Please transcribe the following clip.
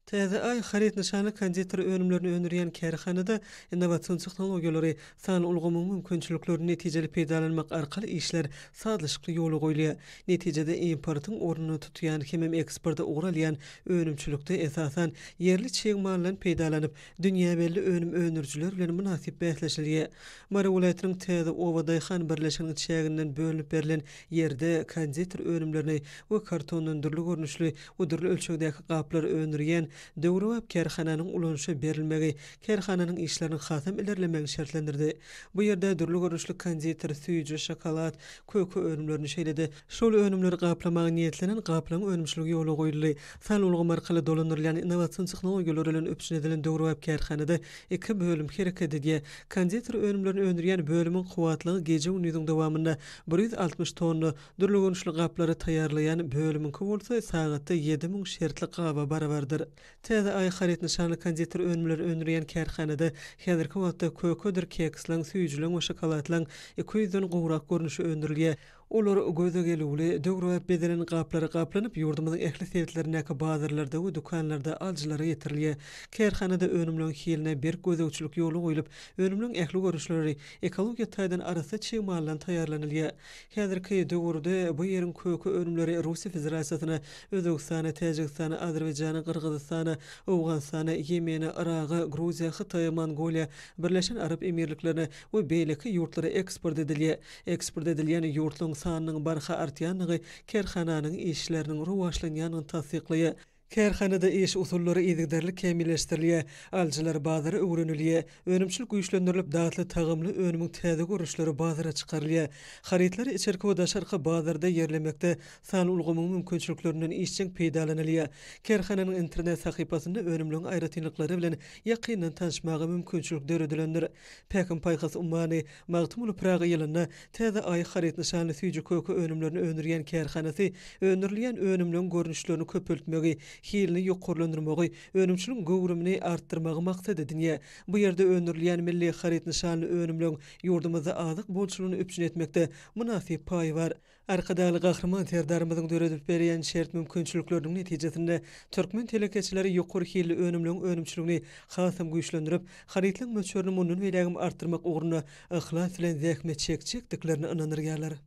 Täze ay xarit nişanly konditer önümlerini öndürýän kärhanada innowasion tehnologiýalary san ulgamyň mümkinçiliklerini netijeli peýdalanmak arkaly işler sadlyşykly ýoly goýulýar. Netijede importyň ornuny tutýan hemem eksporta ugralýan önümçilikde esasan yerli çegmallan peýdalanyp dünýä belli önüm önürjüler bilen münasip bäsleşilýär. Mara welaýatynyň Täze Owadyhan birleşiginiň çeginden bölünip berilen yerde konditer önümlerini we kartondan dürli görnüşli we dürli ölçekdäki gaplary öndürýän döwrewap kärhananyň ulanşy berilmegi kärhananyň işlerini hasam ilerlemegi şertlendirdi. Bu ýerde dürli görnüşli konditer, süýji, şokolad, köke önümlerini şeýledi. Şol önümleri gaplamagy niýetlenen gaplanyň önümçiligi ýoly goýuldy. San ulgam arkaly dolandyrylýan innowasion tehnologiýalary bilen öpüşen edilen döwrewap kärhanada iki bölüm hereket edýär. Konditer önümlerini öndürýän bölümiň kuwatlygy gece unydyň dowamında 160 tonna dürli görnüşli gaplary taýýarlayan bölümiňki bolsa sagatda 7000 şertli gaba barabardyr. Täze ay xarit nişanly konditer önümleri öndürýän kärhanada häzirki wagtda kökedir, kekslaň, süýjileň we şokoladlaň 200 gowrak görnüşi öndürilýär. Olar göze gelýär, döwrewap bedelen gaplary gaplanyp ýurdumyzyň ähli sebitlerindäki bazarlarda we dukanlarda aljylara ýetirilýär. Kärhanada önümlüň hiline bir gözegçilik ýoly goýulyp, önümlüň ähli görüşleri ekologiýa taýdan arasy çegmallan taýýarlanylýar. Häzirki döwürde bu ýeriň köke önümleri Russiýa Federasiýasyna, Özbegistana, Täjikistana, Azerbaýjana, Kyrgyzstana, Owganstana, Ýemene, Iraga, Gruziýa, Hytaýa, Mongoliýa, Birleşen Arap Emirliklerine we beýleki ýurtlara eksport edilýär. Eksport edilýän ýurtlaryň sanynyň barha artýanlygy kärhananyň işleriniň rowaşlanýanyny tasdikleýär. Kärhanada iş usullary ýygdarly kemilleşdirilýär, aljylar bazary öwrenilýär, önümçilik güýçlendirilip dağıtly tagymly önümiň täze görüşleri bazara çykarylýar. Haritler içerki we daşarky bazarda ýerlemekde san ulgamyň mümkinçiliklerinden işçiň peýdalanylýar. Kärhananyň internet sahypasynda önümliň aýratynlyklary bilen ýakyndan tanışmagy mümkinçilik döredilendir. Pekin paýhas ummany magtymly Praga ýylyna Täze ay xarit nişanly süýji köke önümlerini öndürýän kärhanasy öndürilýän önümliň görnüşlerini köpeltmegi hilini ýokurlandyrmagy, önümçiliň gowrumyny artdyrmagy maksat edilýär. Bu ýerde öndürilýän milli xarit nişanly önümliň ýurdumyzda azyk bolçulugyny öpüşen etmekde münasip paý bar. Arkadaly gahrman terdarymyzyň döredip berýän şert mümkinçilikleriniň netijesinde türkmen telekeçileri ýokary hilli önümliň önümçiligini hasam güýçlendirip, xaritliň möçürini munun welagym artdyrmak ugruna ihlas bilen zähmet çekdiklerini inanyrýarlar.